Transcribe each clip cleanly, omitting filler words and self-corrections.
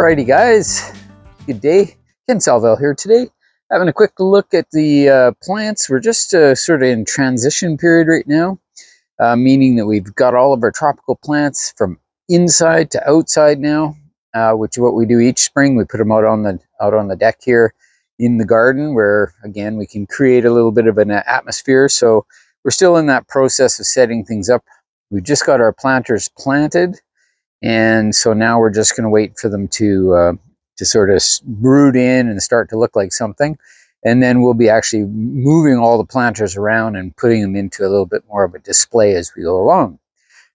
Alrighty guys, good day. Ken Salvell here today. Having a quick look at the plants. We're just sort of in transition period right now, meaning that we've got all of our tropical plants from inside to outside now, which is what we do each spring. We put them out on the deck here in the garden, where again we can create a little bit of an atmosphere. So we're still in that process of setting things up. We've just got our planters planted. And so now we're just going to wait for them to sort of root in and start to look like something. And then we'll be actually moving all the planters around and putting them into a little bit more of a display as we go along.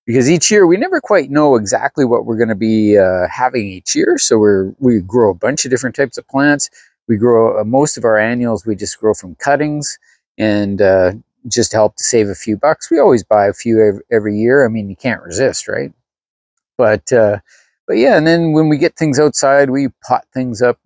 Because each year we never quite know exactly what we're going to be having each year. So we grow a bunch of different types of plants. We grow most of our annuals, we just grow from cuttings, and just to help to save a few bucks. We always buy a few every year. I mean, you can't resist, right? But yeah, and then when we get things outside, we pot things up,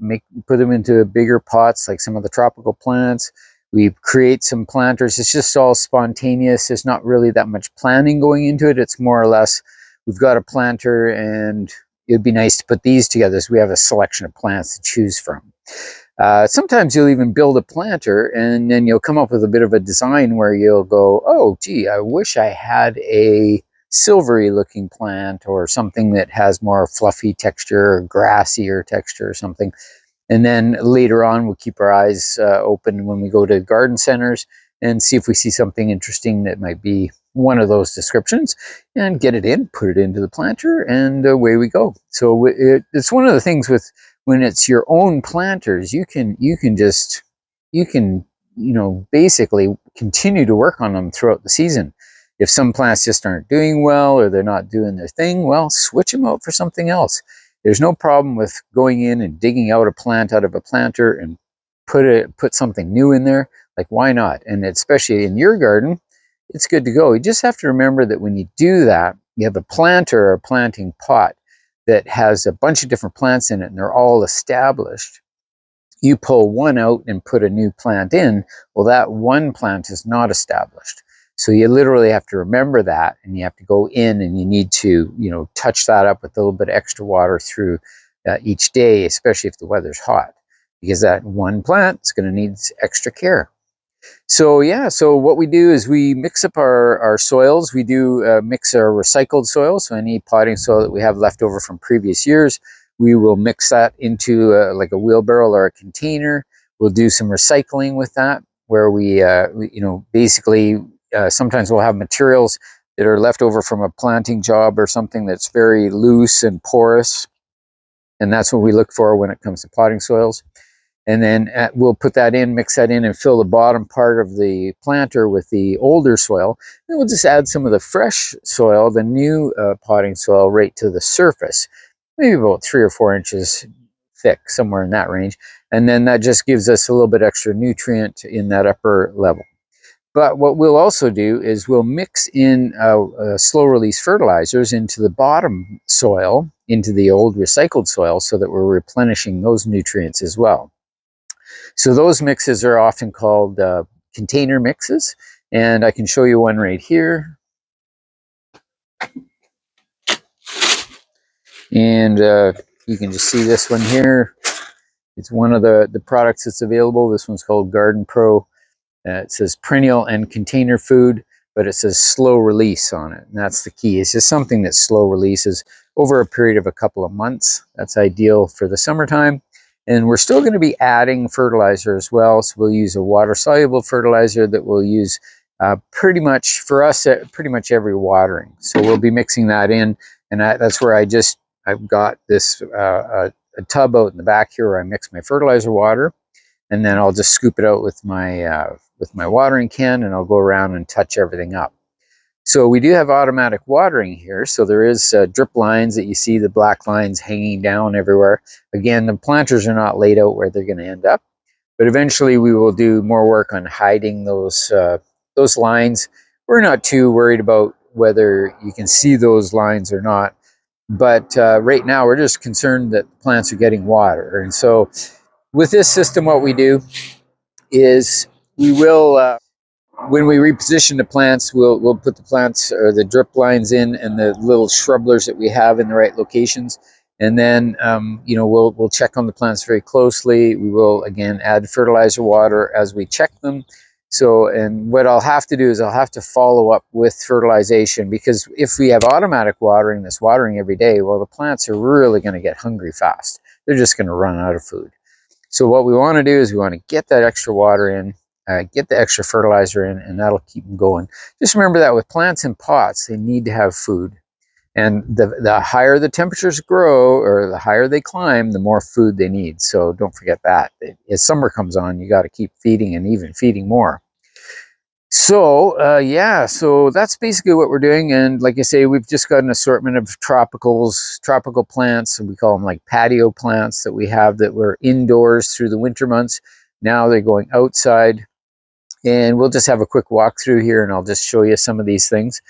put them into bigger pots, like some of the tropical plants. We create some planters. It's just all spontaneous. There's not really that much planning going into it. It's more or less, we've got a planter and it'd be nice to put these together, so we have a selection of plants to choose from. Sometimes you'll even build a planter and then you'll come up with a bit of a design where you'll go, oh, gee, I wish I had a silvery looking plant or something that has more fluffy texture or grassier texture or something. And then later on, we'll keep our eyes open when we go to garden centers and see if we see something interesting that might be one of those descriptions, and get it in, put it into the planter, and away we go. So it's one of the things with when it's your own planters, you can basically continue to work on them throughout the season. If some plants just aren't doing well or they're not doing their thing, well, switch them out for something else. There's no problem with going in and digging out a plant out of a planter and put something new in there. Like, why not? And especially in your garden, it's good to go. You just have to remember that when you do that, you have a planter or a planting pot that has a bunch of different plants in it and they're all established. You pull one out and put a new plant in, well, that one plant is not established. So you literally have to remember that, and you have to go in and you need to, touch that up with a little bit of extra water through each day, especially if the weather's hot, because that one plant is going to need extra care. So yeah, so what we do is we mix up our soils. We do mix our recycled soil, so any potting soil that we have left over from previous years, we will mix that into like a wheelbarrow or a container. We'll do some recycling with that, where we basically sometimes we'll have materials that are left over from a planting job or something that's very loose and porous, and that's what we look for when it comes to potting soils. And then we'll put that in, mix that in, and fill the bottom part of the planter with the older soil. Then we'll just add some of the fresh soil, the new potting soil, right to the surface, maybe about 3 or 4 inches thick, somewhere in that range. And then that just gives us a little bit extra nutrient in that upper level. But what we'll also do is we'll mix in slow release fertilizers into the bottom soil, into the old recycled soil, so that we're replenishing those nutrients as well. So those mixes are often called container mixes, and I can show you one right here. And you can just see this one here. It's one of the products that's available. This one's called Garden Pro. It says perennial and container food, but it says slow release on it. And that's the key. It's just something that slow releases over a period of a couple of months. That's ideal for the summertime. And we're still going to be adding fertilizer as well. So we'll use a water-soluble fertilizer that we'll use pretty much every watering. So we'll be mixing that in. And that's where I've got this a tub out in the back here where I mix my fertilizer water. And then I'll just scoop it out with my watering can, and I'll go around and touch everything up. So we do have automatic watering here. So there is drip lines that you see, the black lines hanging down everywhere. Again, the planters are not laid out where they're going to end up, but eventually we will do more work on hiding those lines. We're not too worried about whether you can see those lines or not, but right now we're just concerned that the plants are getting water. And so with this system, what we do is we will, when we reposition the plants, we'll put the plants or the drip lines in and the little shrubblers that we have in the right locations. And then, you know, we'll check on the plants very closely. We will, again, add fertilizer water as we check them. So, and what I'll have to do is I'll have to follow up with fertilization, because if we have automatic watering, this watering every day, well, the plants are really going to get hungry fast. They're just going to run out of food. So what we want to do is we want to get that extra water in, get the extra fertilizer in, and that'll keep them going. Just remember that with plants in pots, they need to have food. And the higher the temperatures grow, or the higher they climb, the more food they need. So don't forget that. As summer comes on, you got to keep feeding, and even feeding more. So yeah, so that's basically what we're doing. And like I say, we've just got an assortment of tropical plants. We call them like patio plants that we have that were indoors through the winter months. Now they're going outside, and we'll just have a quick walk through here, and I'll just show you some of these things.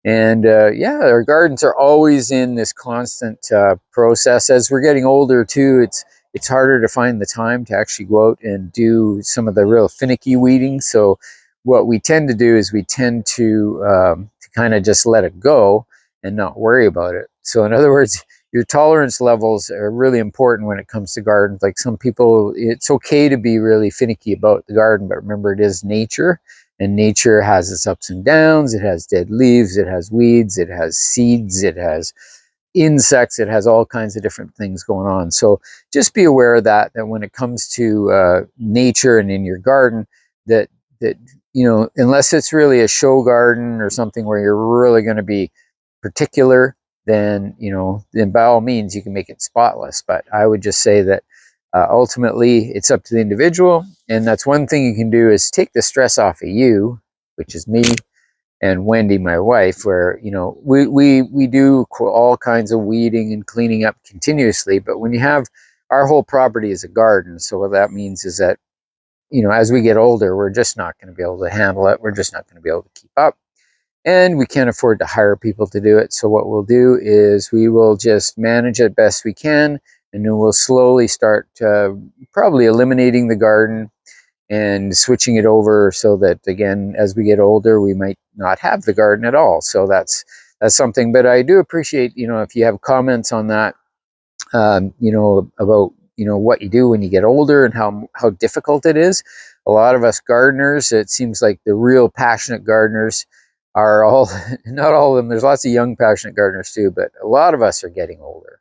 And yeah, our gardens are always in this constant process. As we're getting older too, it's harder to find the time to actually go out and do some of the real finicky weeding. So what we tend to do is we tend to kind of just let it go and not worry about it. So in other words, your tolerance levels are really important when it comes to gardens. Like some people, it's okay to be really finicky about the garden, but remember, it is nature. And nature has its ups and downs. It has dead leaves, it has weeds, it has seeds, it has insects, it has all kinds of different things going on. So just be aware of that when it comes to nature and in your garden, that you know, unless it's really a show garden or something where you're really going to be particular, then, you know, then by all means you can make it spotless. But I would just say that ultimately it's up to the individual, and that's one thing you can do, is take the stress off of you, which is me and Wendy, my wife, where, you know, we do all kinds of weeding and cleaning up continuously. But when you have, our whole property is a garden, so what that means is that, you know, as we get older, we're just not going to be able to handle it. We're just not going to be able to keep up, and we can't afford to hire people to do it. So what we'll do is we will just manage it best we can, and then we'll slowly start probably eliminating the garden and switching it over, so that, again, as we get older, we might not have the garden at all. So that's something. But I do appreciate, you know, if you have comments on that, you know, about, you know, what you do when you get older and how difficult it is. A lot of us gardeners, it seems like the real passionate gardeners are all, not all of them, there's lots of young passionate gardeners too, but a lot of us are getting older.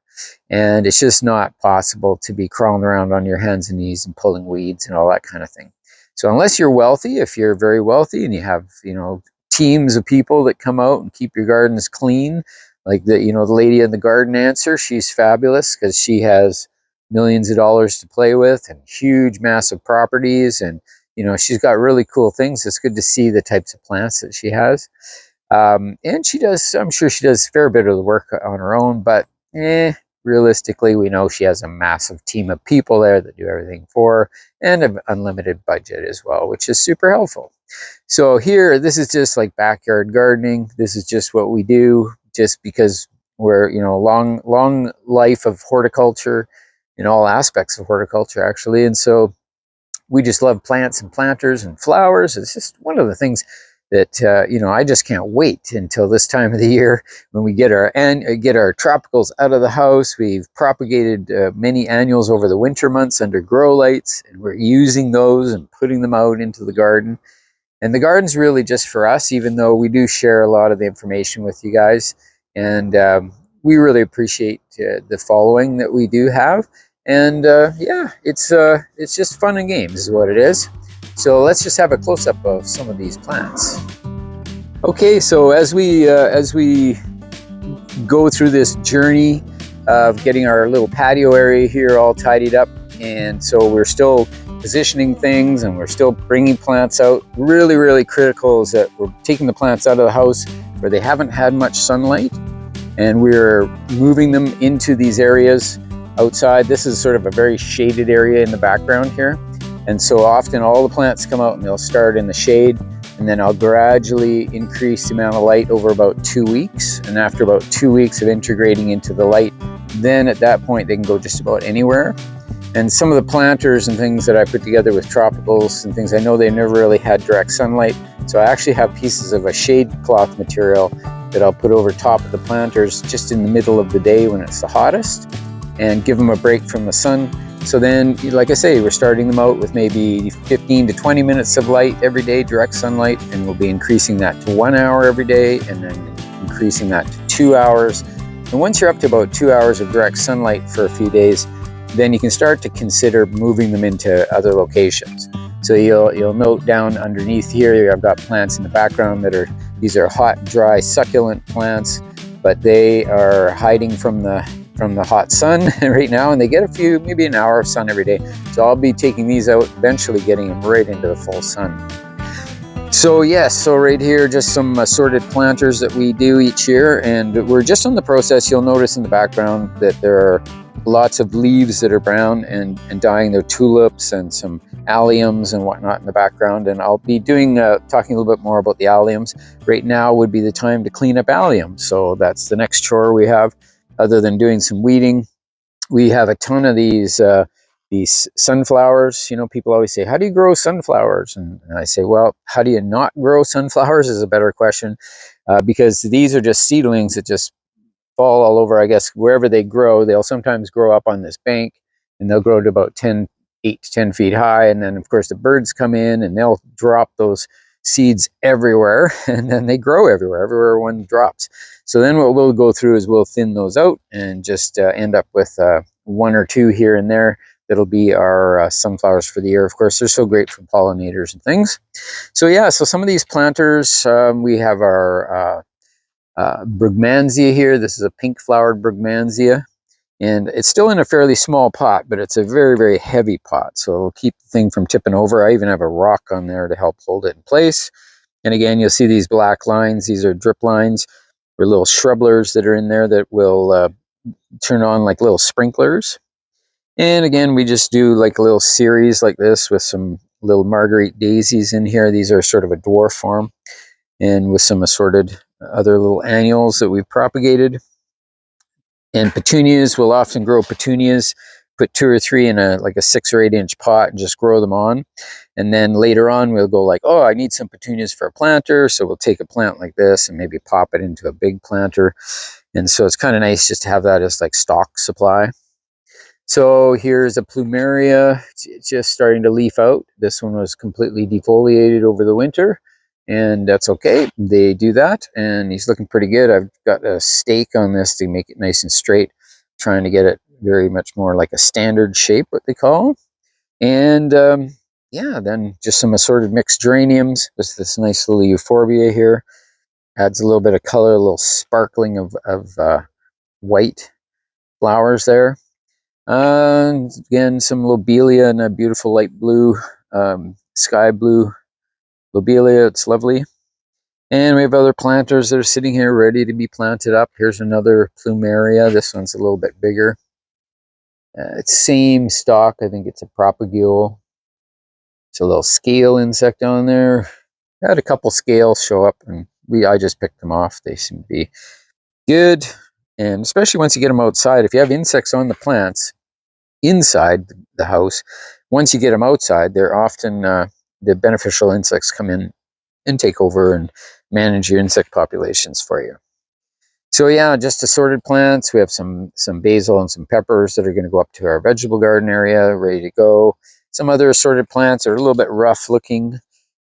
And it's just not possible to be crawling around on your hands and knees and pulling weeds and all that kind of thing. So unless you're wealthy, if you're very wealthy and you have, you know, teams of people that come out and keep your gardens clean, like the, you know, the lady in the Garden Answer, she's fabulous because she has millions of dollars to play with and huge, massive properties. And, you know, she's got really cool things. It's good to see the types of plants that she has. And she does, I'm sure she does a fair bit of the work on her own, but realistically, we know she has a massive team of people there that do everything for her, and an unlimited budget as well, which is super helpful. So here, this is just like backyard gardening. This is just what we do, just because we're, you know, long life of horticulture, in all aspects of horticulture, actually. And so we just love plants and planters and flowers. It's just one of the things that, you know, I just can't wait until this time of the year when we get our tropicals out of the house. We've propagated many annuals over the winter months under grow lights, and we're using those and putting them out into the garden. And the garden's really just for us, even though we do share a lot of the information with you guys. And we really appreciate the following that we do have. And yeah, it's just fun and games is what it is. So let's just have a close-up of some of these plants. Okay, so as we go through this journey of getting our little patio area here all tidied up, and so we're still positioning things and we're still bringing plants out. Really, really critical is that we're taking the plants out of the house where they haven't had much sunlight, and we're moving them into these areas outside. This is sort of a very shaded area in the background here. And so often all the plants come out and they'll start in the shade, and then I'll gradually increase the amount of light over about 2 weeks. And after about 2 weeks of integrating into the light, then at that point they can go just about anywhere. And some of the planters and things that I put together with tropicals and things, I know they never really had direct sunlight. So I actually have pieces of a shade cloth material that I'll put over top of the planters just in the middle of the day when it's the hottest. and give them a break from the sun. So then, like I say, we're starting them out with maybe 15 to 20 minutes of light every day, direct sunlight, and we'll be increasing that to 1 hour every day, and then increasing that to 2 hours. And once you're up to about 2 hours of direct sunlight for a few days, then you can start to consider moving them into other locations. So you'll note down underneath here, I've got plants in the background these are hot, dry, succulent plants, but they are hiding from the hot sun right now, and they get maybe an hour of sun every day. So I'll be taking these out, eventually getting them right into the full sun. So yes, so right here, just some assorted planters that we do each year, and we're just on the process. You'll notice in the background that there are lots of leaves that are brown and dying. There are tulips and some alliums and whatnot in the background, and I'll be talking a little bit more about the alliums. Right now would be the time to clean up alliums, so that's the next chore we have, other than doing some weeding. We have a ton of these sunflowers. You know, people always say, how do you grow sunflowers? And I say, well, how do you not grow sunflowers is a better question, because these are just seedlings that just fall all over, I guess, wherever they grow. They'll sometimes grow up on this bank, and they'll grow to about 8 to 10 feet high. And then, of course, the birds come in and they'll drop those seeds everywhere, and then they grow everywhere one drops. So then what we'll go through is we'll thin those out and just end up with 1 or 2 here and there. That'll be our sunflowers for the year. Of course, they're so great for pollinators and things. So yeah, so some of these planters, we have our Brugmansia here. This is a pink flowered Brugmansia, and it's still in a fairly small pot, but it's a very, very heavy pot, so it'll keep the thing from tipping over. I even have a rock on there to help hold it in place. And again, you'll see these black lines. These are drip lines, or little shrubblers that are in there that will turn on like little sprinklers. And again, we just do like a little series like this with some little Marguerite daisies in here. These are sort of a dwarf form, and with some assorted other little annuals that we've propagated. And petunias, we'll often grow petunias, put 2 or 3 in a 6 or 8 inch pot and just grow them on. And then later on, we'll go like, oh, I need some petunias for a planter. So we'll take a plant like this and maybe pop it into a big planter. And so it's kind of nice just to have that as like stock supply. So here's a plumeria. It's just starting to leaf out. This one was completely defoliated over the winter, and that's okay. They do that, and he's looking pretty good. I've got a stake on this to make it nice and straight, trying to get it very much more like a standard shape, what they call. And yeah, then just some assorted mixed geraniums. Just this nice little euphorbia here. Adds a little bit of color, a little sparkling of white flowers there. Again, some lobelia and a beautiful light blue, sky blue lobelia. It's lovely. And we have other planters that are sitting here ready to be planted up. Here's another plumeria. This one's a little bit bigger. It's same stock. I think it's a propagule. It's a little scale insect on there. I had a couple scales show up, and I just picked them off. They seem to be good. And especially once you get them outside, if you have insects on the plants inside the house, once you get them outside, they're often the beneficial insects come in and take over and manage your insect populations for you. So yeah, just assorted plants. We have some basil and some peppers that are going to go up to our vegetable garden area, ready to go. Some other assorted plants are a little bit rough looking,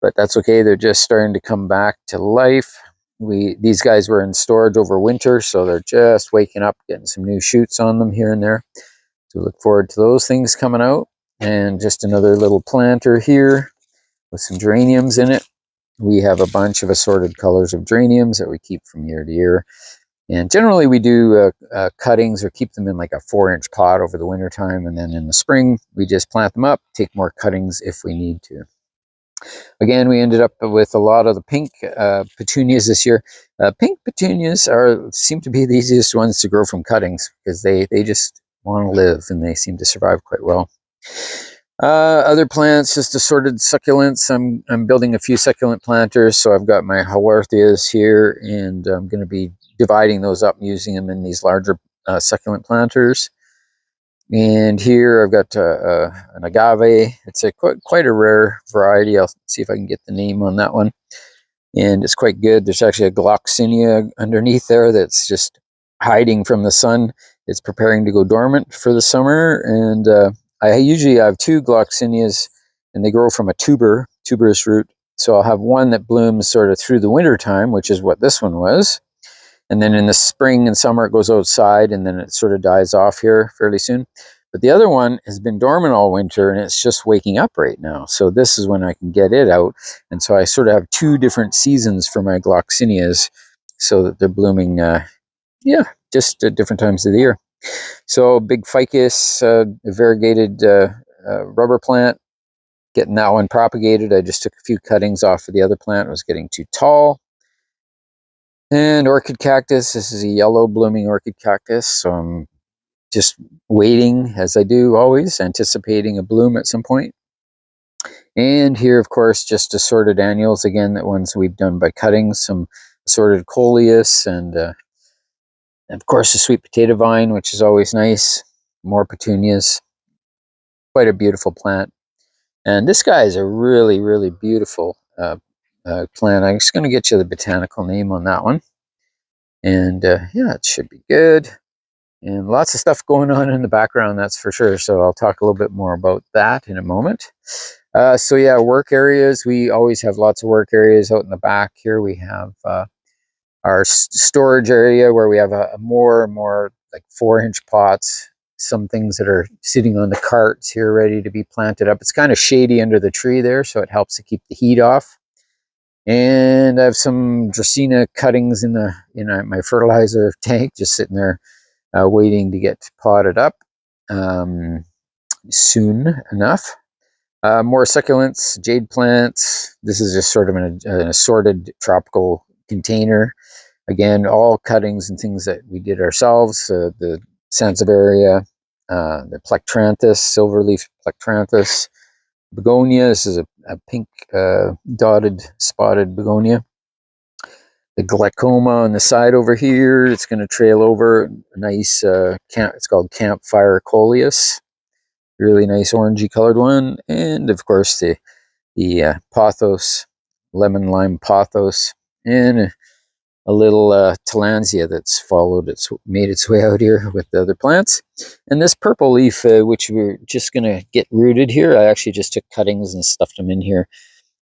but that's okay. They're just starting to come back to life. These guys were in storage over winter, so they're just waking up, getting some new shoots on them here and there. So look forward to those things coming out. And just another little planter here with some geraniums in it. We have a bunch of assorted colors of geraniums that we keep from year to year. And generally we do cuttings, or keep them in like a 4-inch pot over the winter time. And then in the spring, we just plant them up, take more cuttings if we need to. Again, we ended up with a lot of the pink petunias this year. Pink petunias seem to be the easiest ones to grow from cuttings, because they just want to live, and they seem to survive quite well. Other plants, just assorted succulents. I'm building a few succulent planters, so I've got my haworthias here, and I'm going to be dividing those up and using them in these larger succulent planters. And here I've got an agave. It's quite a rare variety. I'll see if I can get the name on that one. And it's quite good. There's actually a gloxinia underneath there that's just hiding from the sun. It's preparing to go dormant for the summer, and I usually have two gloxinias, and they grow from a tuberous root. So I'll have one that blooms sort of through the winter time, which is what this one was. And then in the spring and summer, it goes outside, and then it sort of dies off here fairly soon. But the other one has been dormant all winter, and it's just waking up right now. So this is when I can get it out. And so I sort of have two different seasons for my gloxinias, so that they're blooming, just at different times of the year. So big ficus, variegated rubber plant, getting that one propagated. I just took a few cuttings off of the other plant. It was getting too tall. And orchid cactus. This is a yellow blooming orchid cactus. So I'm just waiting, as I do always, anticipating a bloom at some point. And here, of course, just assorted annuals. Again, the ones we've done by cutting. Some assorted coleus, and of course the sweet potato vine, which is always nice. More petunias. Quite a beautiful plant. And this guy is a really, really beautiful plant. I'm just going to get you the botanical name on that one. And yeah, it should be good. And lots of stuff going on in the background, that's for sure. So I'll talk a little bit more about that in a moment. So yeah, work areas. We always have lots of work areas out in the back here. We have our storage area where we have a more and more like 4-inch pots. Some things that are sitting on the carts here ready to be planted up. It's kind of shady under the tree there, so it helps to keep the heat off. And I have some Dracaena cuttings in my fertilizer tank, just sitting there waiting to get potted up soon enough. More succulents, jade plants. This is just sort of an assorted tropical container. Again, all cuttings and things that we did ourselves. The Sansevieria, the Plectranthus, silverleaf Plectranthus, begonia. This is a pink dotted spotted begonia. The glaucoma on the side over here. It's going to trail over. A nice, it's called Campfire Coleus. Really nice orangey colored one. And of course the pothos, lemon lime pothos, and a little tillandsia that's made its way out here with the other plants. And this purple leaf, which we're just going to get rooted here. I actually just took cuttings and stuffed them in here.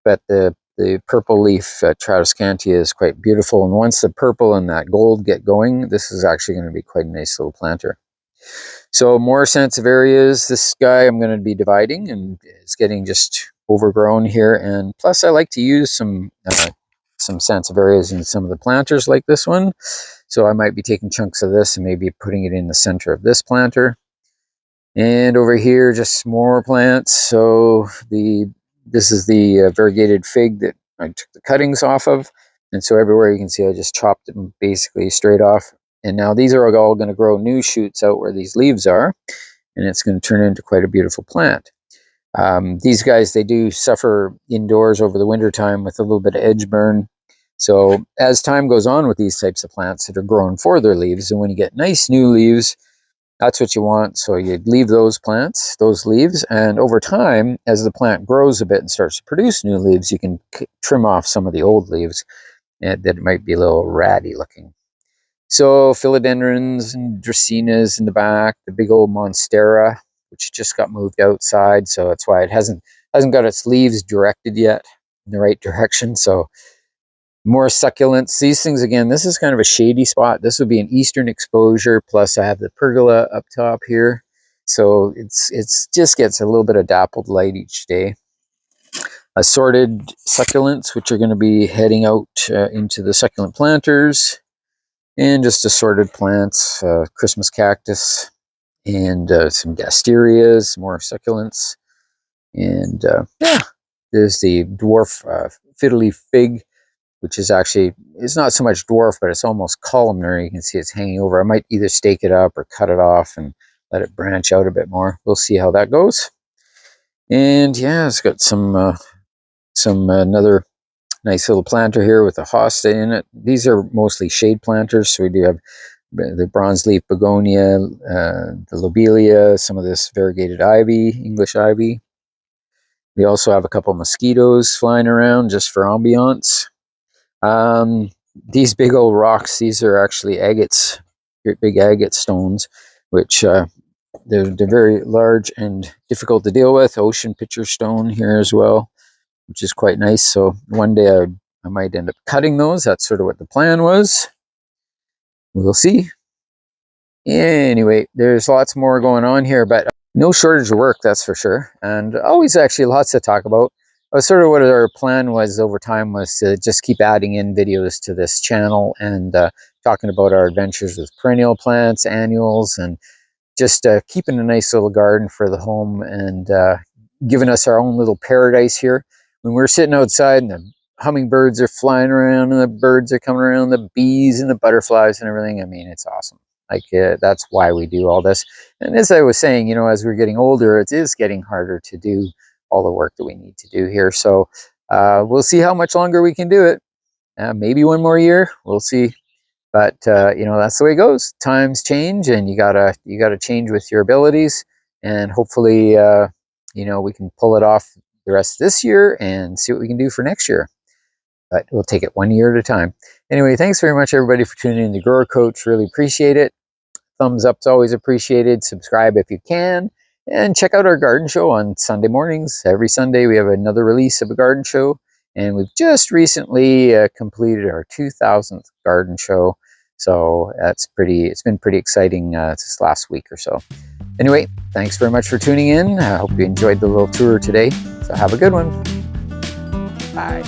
But the purple leaf Tradescantia is quite beautiful. And once the purple and that gold get going, this is actually going to be quite a nice little planter. So more Sansevierias. This guy I'm going to be dividing, and it's getting just overgrown here. And plus I like to use some Sansevierias in some of the planters like this one. So I might be taking chunks of this and maybe putting it in the center of this planter. And over here, just more plants. So this is the variegated fig that I took the cuttings off of. And so everywhere you can see I just chopped them basically straight off. And now these are all going to grow new shoots out where these leaves are. And it's going to turn into quite a beautiful plant. These guys, they do suffer indoors over the winter time with a little bit of edge burn. So as time goes on with these types of plants that are grown for their leaves, and when you get nice new leaves, that's what you want. So you leave those plants, those leaves, and over time, as the plant grows a bit and starts to produce new leaves, you can trim off some of the old leaves that might be a little ratty looking. So philodendrons and dracaenas in the back, the big old monstera, which just got moved outside, so that's why it hasn't got its leaves directed yet in the right direction. So more succulents. These things, again, this is kind of a shady spot. This would be an eastern exposure, plus I have the pergola up top here. So it's just gets a little bit of dappled light each day. Assorted succulents, which are going to be heading out into the succulent planters. And just assorted plants, Christmas cactus, and some gasterias, more succulents. And yeah, there's the dwarf fiddle leaf fig, which is actually, it's not so much dwarf, but it's almost columnar. You can see it's hanging over. I might either stake it up or cut it off and let it branch out a bit more. We'll see how that goes. And yeah, it's got some another nice little planter here with a hosta in it. These are mostly shade planters, so we do have the bronze leaf begonia, the lobelia, some of this variegated ivy, English ivy. We also have a couple mosquitoes flying around just for ambiance. These big old rocks, these are actually agates, great big agate stones. which they're very large and difficult to deal with. Ocean pitcher stone here as well, which is quite nice. So one day I might end up cutting those. That's sort of what the plan was. We'll see. Anyway, there's lots more going on here, but no shortage of work, that's for sure. And always actually lots to talk about. Sort of what our plan was over time was to just keep adding in videos to this channel and talking about our adventures with perennial plants, annuals, and just keeping a nice little garden for the home and giving us our own little paradise here. When we're sitting outside and the hummingbirds are flying around and the birds are coming around, the bees and the butterflies and everything, I mean, it's awesome. Like, that's why we do all this. And as I was saying, you know, as we're getting older, it is getting harder to do all the work that we need to do here. So we'll see how much longer we can do it. Maybe one more year, we'll see. But you know, that's the way it goes. Times change, and you gotta change with your abilities. And hopefully, you know, we can pull it off the rest of this year and see what we can do for next year. But we'll take it one year at a time. Anyway, thanks very much, everybody, for tuning in to Grower Coach. Really appreciate it. Thumbs up's always appreciated. Subscribe if you can. And check out our garden show on Sunday mornings. Every Sunday we have another release of a garden show. And we've just recently completed our 2000th garden show. So it's been pretty exciting this last week or so. Anyway, thanks very much for tuning in. I hope you enjoyed the little tour today. So have a good one. Bye.